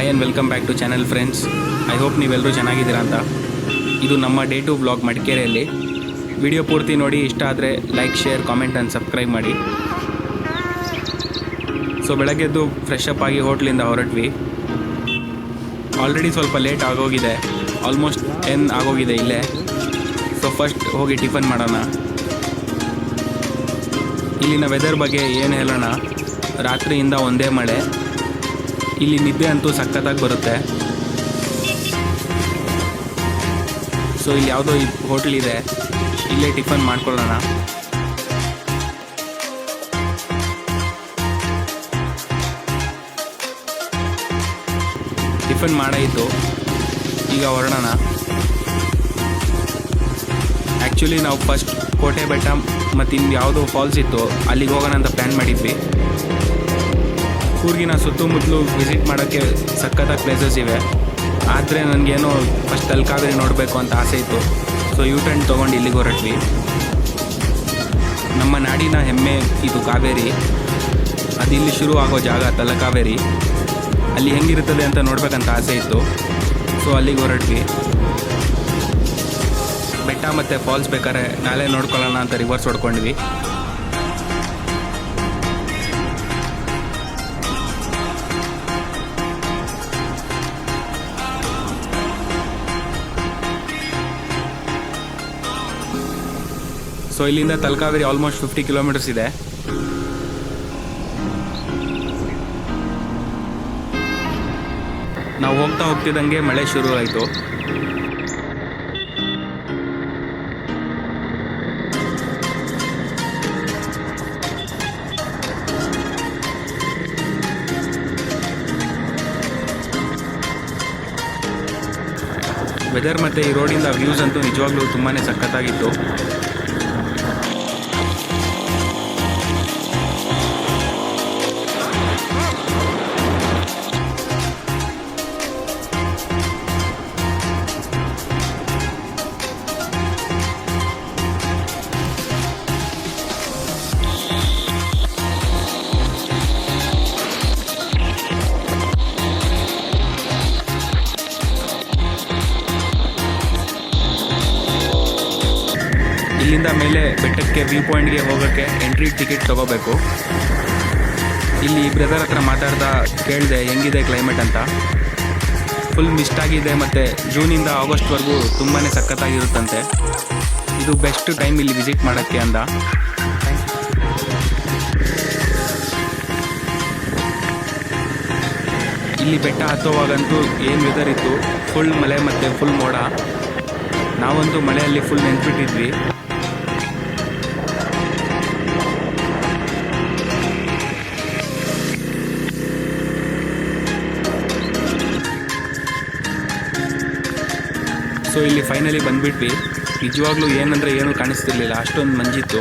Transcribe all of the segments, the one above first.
Hi and welcome back to channel friends. I hope ನೀವೆಲ್ಲರೂ ಚೆನ್ನಾಗಿದ್ದೀರಾ ಅಂತ. ಇದು ನಮ್ಮ ಡೇ ಟು ವ್ಲಾಗ್ ಮಡಿಕೇರಿಯಲ್ಲಿ. ವಿಡಿಯೋ ಪೂರ್ತಿ ನೋಡಿ, ಇಷ್ಟ ಆದರೆ like, share, comment and subscribe ಮಾಡಿ. ಸೊ ಬೆಳಗ್ಗೆದ್ದು ಫ್ರೆಶ್ ಅಪ್ ಆಗಿ ಹೋಟ್ಲಿಂದ ಹೊರಟ್ವಿ. ಆಲ್ರೆಡಿ ಸ್ವಲ್ಪ ಲೇಟ್ ಆಗೋಗಿದೆ, ಆಲ್ಮೋಸ್ಟ್ 10 ಆಗೋಗಿದೆ ಇಲ್ಲೇ. ಸೊ ಫಸ್ಟ್ ಹೋಗಿ ಟಿಫನ್ ಮಾಡೋಣ. ಇಲ್ಲಿನ ವೆದರ್ ಬಗ್ಗೆ ಏನು ಹೇಳೋಣ, ರಾತ್ರಿಯಿಂದ ಒಂದೇ ಮಳೆ. ಇಲ್ಲಿ ನಿದ್ದೆ ಅಂತೂ ಸಖತ್ತಾಗಿ ಬರುತ್ತೆ. ಸೊ ಇಲ್ಲಿ ಯಾವುದೋ ಹೋಟ್ಲ್ ಇದೆ, ಇಲ್ಲೇ ಟಿಫನ್ ಮಾಡ್ಕೊಳ್ಳೋಣ. ಟಿಫನ್ ಮಾಡಾಯಿತು, ಈಗ ಹೊರಡೋಣ. ಆ್ಯಕ್ಚುಲಿ ನಾವು ಫಸ್ಟ್ ಕೋಟೆ ಬೆಟ್ಟ ಮತ್ತು ಇನ್ನು ಯಾವುದೋ ಫಾಲ್ಸ್ ಇತ್ತು, ಅಲ್ಲಿಗೆ ಹೋಗೋಣ ಅಂತ ಪ್ಲ್ಯಾನ್ ಮಾಡಿದ್ವಿ. ಕೂರ್ಗಿನ ಸುತ್ತಮುತ್ತಲು ವಿಸಿಟ್ ಮಾಡೋಕ್ಕೆ ಸಖತ್ತಾಗಿ ಪ್ಲೇಸಸ್ ಇವೆ. ಆದರೆ ನನಗೇನೋ ಫಸ್ಟ್ ತಲಕಾವೇರಿ ನೋಡಬೇಕು ಅಂತ ಆಸೆ ಇತ್ತು. ಸೊ ಟರ್ನ್ ತೊಗೊಂಡು ಇಲ್ಲಿಗೆ ಹೊರಟ್ವಿ. ನಮ್ಮ ನಾಡಿನ ಹೆಮ್ಮೆ ಇದು ಕಾವೇರಿ. ಅದು ಇಲ್ಲಿ ಶುರು ಆಗೋ ಜಾಗ ತಲಕಾವೇರಿ. ಅಲ್ಲಿ ಹೆಂಗಿರುತ್ತದೆ ಅಂತ ನೋಡ್ಬೇಕಂತ ಆಸೆ ಇತ್ತು. ಸೊ ಅಲ್ಲಿಗೆ ಹೊರಟ್ವಿ. ಬೆಟ್ಟ ಮತ್ತು ಫಾಲ್ಸ್ ಬೇಕಾದ್ರೆ ನಾಳೆ ನೋಡ್ಕೊಳ್ಳೋಣ ಅಂತ ರಿವರ್ಸ್ ಹೊಡ್ಕೊಂಡ್ವಿ. ಸೊ ಇಲ್ಲಿಂದ ತಲಕಾವೇರಿ ಆಲ್ಮೋಸ್ಟ್ 50 ಕಿಲೋಮೀಟರ್ಸ್ ಇದೆ. ನಾವು ಹೋಗ್ತಿದ್ದಂಗೆ ಮಳೆ ಶುರು ಆಯಿತು. ವೆದರ್ ಮತ್ತು ಈ ರೋಡಿಂದ ವ್ಯೂಸ್ ಅಂತೂ ನಿಜವಾಗ್ಲೂ ತುಂಬಾ ಸಖತ್ತಾಗಿತ್ತು. ಇಲ್ಲಿಂದ ಮೇಲೆ ಬೆಟ್ಟಕ್ಕೆ ವ್ಯೂ ಪಾಯಿಂಟ್ಗೆ ಹೋಗೋಕ್ಕೆ ಎಂಟ್ರಿ ಟಿಕೆಟ್ ತೊಗೋಬೇಕು. ಇಲ್ಲಿ ಬ್ರದರ್ ಹತ್ರ ಕೇಳಿದೆ ಹೆಂಗಿದೆ ಕ್ಲೈಮೇಟ್ ಅಂತ. ಫುಲ್ ಮಿಸ್ಟ್ ಆಗಿದೆ ಮತ್ತು ಜೂನಿಂದ ಆಗಸ್ಟ್ವರೆಗೂ ತುಂಬಾ ಸಖತ್ತಾಗಿರುತ್ತಂತೆ. ಇದು ಬೆಸ್ಟ್ ಟೈಮ್ ಇಲ್ಲಿ ವಿಸಿಟ್ ಮಾಡೋಕ್ಕೆ ಅಂದ. ಇಲ್ಲಿ ಬೆಟ್ಟ ಹತ್ತುವಾಗಂತೂ ಏನು ವೆದರ್ ಇತ್ತು, ಫುಲ್ ಮಳೆ ಮತ್ತು ಫುಲ್ ಮೋಡ. ನಾವಂತೂ ಮಳೆಯಲ್ಲಿ ಫುಲ್ ನೆನ್ಪಿಟ್ಟಿದ್ವಿ. ಸೊ ಇಲ್ಲಿ ಫೈನಲಿ ಬಂದುಬಿಟ್ವಿ. ನಿಜವಾಗ್ಲೂ ಏನಂದರೆ ಏನೂ ಕಾಣಿಸ್ತಿರ್ಲಿಲ್ಲ, ಅಷ್ಟೊಂದು ಮಂಜಿತ್ತು.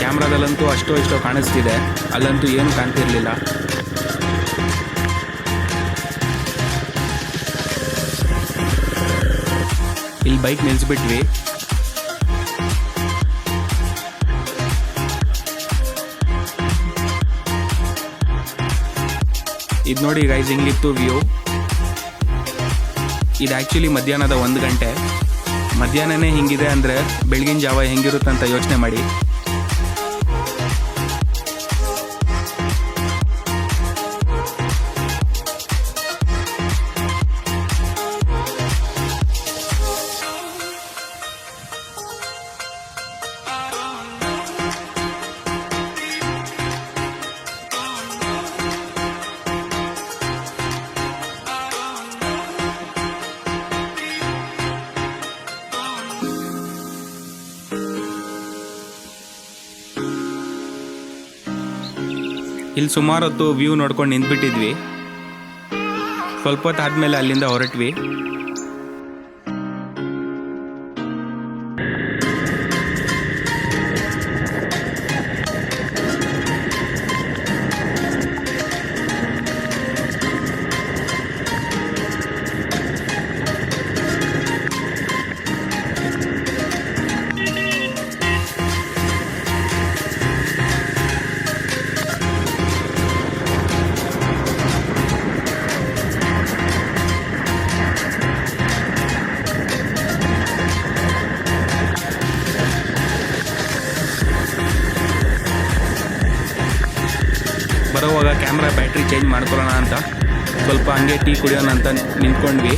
ಕ್ಯಾಮ್ರಾದಲ್ಲಂತೂ ಅಷ್ಟೋ ಇಷ್ಟೋ ಕಾಣಿಸ್ತಿದೆ, ಅಲ್ಲಂತೂ ಏನೂ ಕಾಣ್ತಿರ್ಲಿಲ್ಲ. ಇಲ್ಲಿ ಬೈಕ್ ನಿಲ್ಲಿಸ್ಬಿಟ್ವಿ. ಇದು ನೋಡಿ ಗೈಸ್, ಹಿಂಗಿತ್ತು ವ್ಯೂ. ಇದು ಆ್ಯಕ್ಚುಲಿ ಮಧ್ಯಾಹ್ನದ 1 ಗಂಟೆ. ಮಧ್ಯಾಹ್ನನೇ ಹಿಂಗಿದೆ ಅಂದರೆ ಬೆಳಗಿನ ಜಾವ ಹೆಂಗಿರುತ್ತಂತ ಯೋಚನೆ ಮಾಡಿ. ಇಲ್ಲಿ ಸುಮಾರು ಹೊತ್ತು ವ್ಯೂ ನೋಡ್ಕೊಂಡು ನಿಂತ್ಬಿಟ್ಟಿದ್ವಿ. ಸ್ವಲ್ಪ ಹೊತ್ತು ಆದಮೇಲೆ ಅಲ್ಲಿಂದ ಹೊರಟ್ವಿ. ಕ್ಯಾಮ್ರಾ ಬ್ಯಾಟ್ರಿ ಚೇಂಜ್ ಮಾಡ್ಕೊಳ್ಳೋಣ ಅಂತ ಸ್ವಲ್ಪ ಹಂಗೆ ಟೀ ಕುಡಿಯೋಣ ಅಂತ ನಿಂತ್ಕೊಂಡ್ವಿ.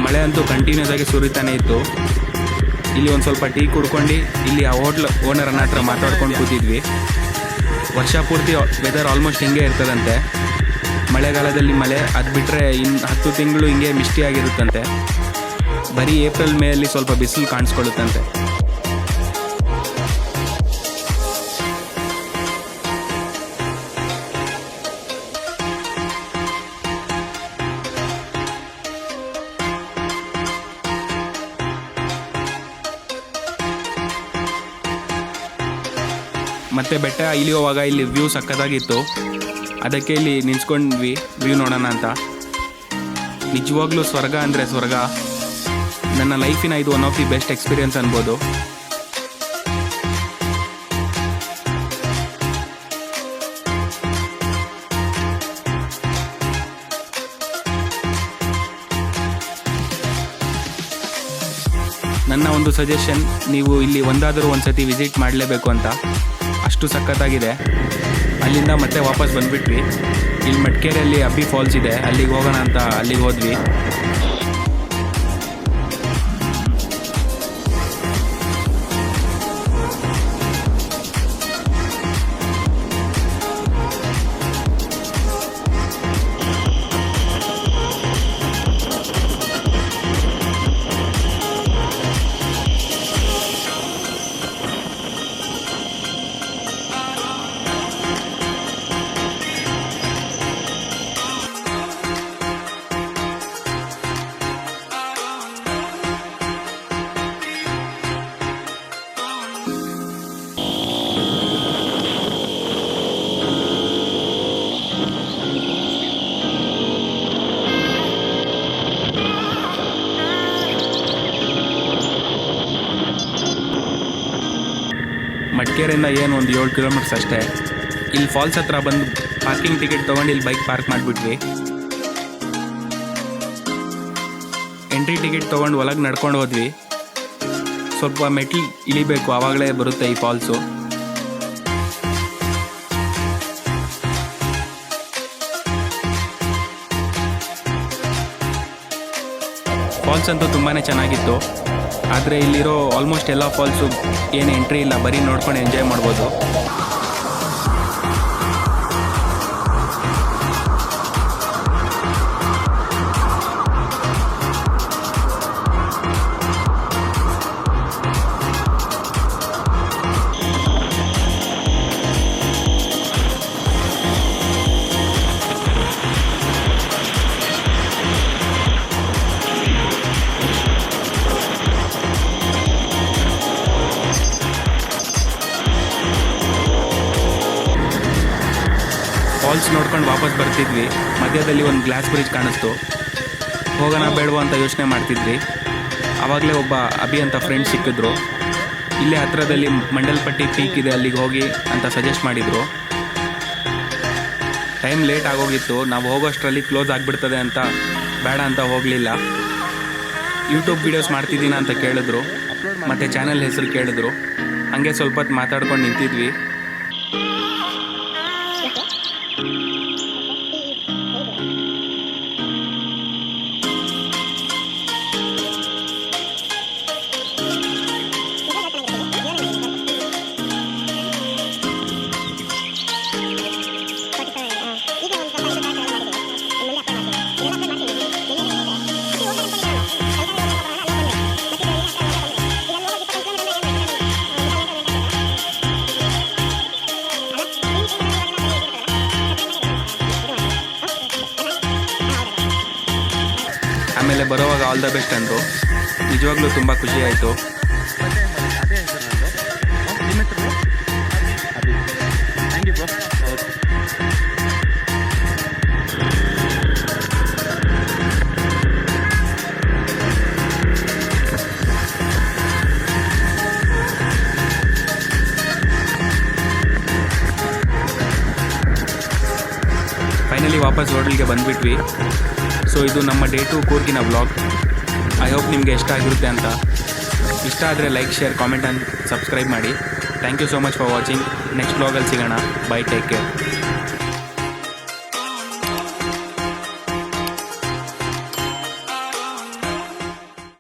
ಮಳೆ ಅಂತೂ ಕಂಟಿನ್ಯೂಸ್ ಆಗಿ ಸುರಿತಾನೆ ಇತ್ತು. ಇಲ್ಲಿ ಒಂದು ಸ್ವಲ್ಪ ಟೀ ಕುಡ್ಕೊಂಡು ಇಲ್ಲಿ ಆ ಹೋಟ್ಲ್ ಓನರನ್ನ ಹತ್ರ ಮಾತಾಡ್ಕೊಂಡು ಕೂತಿದ್ವಿ. ವರ್ಷ ಪೂರ್ತಿ ವೆದರ್ ಆಲ್ಮೋಸ್ಟ್ ಹಿಂಗೆ ಇರ್ತದಂತೆ. ಮಳೆಗಾಲದಲ್ಲಿ ಮಳೆ, ಅದು ಬಿಟ್ಟರೆ ಇನ್ನು 10 ತಿಂಗಳು ಹಿಂಗೆ ಮಿಸ್ಟಿ ಆಗಿರುತ್ತಂತೆ. ಬರೀ ಏಪ್ರಿಲ್ ಮೇಯಲ್ಲಿ ಸ್ವಲ್ಪ ಬಿಸಿಲು ಕಾಣಿಸ್ಕೊಳ್ಳುತ್ತಂತೆ. ಮತ್ತು ಬೆಟ್ಟ ಇಳಿಯುವಾಗ ಇಲ್ಲಿ ವ್ಯೂ ಸಕ್ಕತ್ತಾಗಿತ್ತು. ಅದಕ್ಕೆ ಇಲ್ಲಿ ನಿಂತ್ಕೊಂಡ್ವಿ ವ್ಯೂ ನೋಡೋಣ ಅಂತ. ನಿಜವಾಗ್ಲೂ ಸ್ವರ್ಗ ಅಂದರೆ ಸ್ವರ್ಗ. ನನ್ನ ಲೈಫಿನ ಇದು one of the best experience ಅನ್ಬೋದು. ನನ್ನ ಒಂದು ಸಜೆಷನ್, ನೀವು ಇಲ್ಲಿ ಒಂದಾದರೂ ಒಂದು ಸತಿ ವಿಸಿಟ್ ಮಾಡಲೇಬೇಕು ಅಂತ. ಅಷ್ಟು ಸಖತ್ತಾಗಿದೆ. ಅಲ್ಲಿಂದ ಮತ್ತೆ ವಾಪಸ್ ಬಂದುಬಿಟ್ವಿ. ಇಲ್ಲಿ ಮಡಿಕೇರಿಯಲ್ಲಿ ಅಬ್ಬಿ ಫಾಲ್ಸ್ ಇದೆ, ಅಲ್ಲಿಗೆ ಹೋಗೋಣ ಅಂತ ಅಲ್ಲಿಗೆ ಹೋದ್ವಿ. ಮಡಿಕೇರಿಯಿಂದ ಏನು ಒಂದು 7 ಕಿಲೋಮೀಟರ್ಸ್ ಅಷ್ಟೇ. ಇಲ್ಲಿ ಫಾಲ್ಸ್ ಹತ್ರ ಬಂದು ಪಾರ್ಕಿಂಗ್ ಟಿಕೆಟ್ ತೊಗೊಂಡು ಇಲ್ಲಿ ಬೈಕ್ ಪಾರ್ಕ್ ಮಾಡಿಬಿಟ್ವಿ. ಎಂಟ್ರಿ ಟಿಕೆಟ್ ತೊಗೊಂಡು ಒಳಗೆ ನಡ್ಕೊಂಡು ಹೋದ್ವಿ. ಸ್ವಲ್ಪ ಮೆಟ್ಲು ಇಳಿಬೇಕು, ಆವಾಗಲೇ ಬರುತ್ತೆ ಈ ಫಾಲ್ಸು. ಫಾಲ್ಸ್ ಅಂತೂ ತುಂಬಾ ಚೆನ್ನಾಗಿತ್ತು. ಆದರೆ ಇಲ್ಲಿರೋ ಆಲ್ಮೋಸ್ಟ್ ಎಲ್ಲ ಫಾಲ್ಸು ಏನು ಎಂಟ್ರಿ ಇಲ್ಲ, ಬರೀ ನೋಡ್ಕೊಂಡು ಎಂಜಾಯ್ ಮಾಡ್ಬೋದು. ಫಾಲ್ಸ್ ನೋಡ್ಕೊಂಡು ವಾಪಸ್ ಬರ್ತಿದ್ವಿ. ಮಧ್ಯದಲ್ಲಿ ಒಂದು ಗ್ಲಾಸ್ ಬ್ರಿಡ್ಜ್ ಕಾಣಿಸ್ತು. ಹೋಗೋಣ ಬೇಡವೋ ಅಂತ ಯೋಚನೆ ಮಾಡ್ತಿದ್ವಿ. ಆವಾಗಲೇ ಒಬ್ಬ ಅಭಿ ಅಂತ ಫ್ರೆಂಡ್ ಸಿಕ್ಕಿದ್ರು. ಇಲ್ಲೇ ಹತ್ರದಲ್ಲಿ ಮಂಡಲ್ಪಟ್ಟಿ ಪೀಕ್ ಇದೆ, ಅಲ್ಲಿಗೆ ಹೋಗಿ ಅಂತ ಸಜೆಸ್ಟ್ ಮಾಡಿದರು. ಟೈಮ್ ಲೇಟ್ ಆಗೋಗಿತ್ತು. ನಾವು ಹೋಗೋಷ್ಟರಲ್ಲಿ ಕ್ಲೋಸ್ ಆಗಿಬಿಡ್ತದೆ ಅಂತ ಬೇಡ ಅಂತ ಹೋಗಲಿಲ್ಲ. ಯೂಟ್ಯೂಬ್ ವೀಡಿಯೋಸ್ ಮಾಡ್ತಿದ್ದೀನ ಅಂತ ಕೇಳಿದ್ರು, ಮತ್ತು ಚಾನಲ್ ಹೆಸರು ಕೇಳಿದ್ರು. ಹಂಗೆ ಸ್ವಲ್ಪ ಹೊತ್ತು ಮಾತಾಡ್ಕೊಂಡು ನಿಂತಿದ್ವಿ. ಆಮೇಲೆ ಬರೋವಾಗ ಆಲ್ ದ ಬೆಸ್ಟ್ ಅಂದರು. ನಿಜವಾಗ್ಲೂ ತುಂಬ ಖುಷಿ ಆಯಿತು. ಫೈನಲಿ ವಾಪಸ್ ಹೋಟೆಲ್ಗೆ ಬಂದುಬಿಟ್ವಿ. ಸೊ ಇದು ನಮ್ಮ ಡೇ 2 ಕೂರ್ಗಿನ ವ್ಲಾಗ್. ಐ ಹೋಪ್ ನಿಮಗೆ ಇಷ್ಟ ಆಗಿರುತ್ತೆ ಅಂತ. ಇಷ್ಟ ಆದರೆ like, share, comment and subscribe ಮಾಡಿ. Thank you so much for watching. Next ವ್ಲಾಗಲ್ಲಿ ಸಿಗೋಣ. Bye, take care.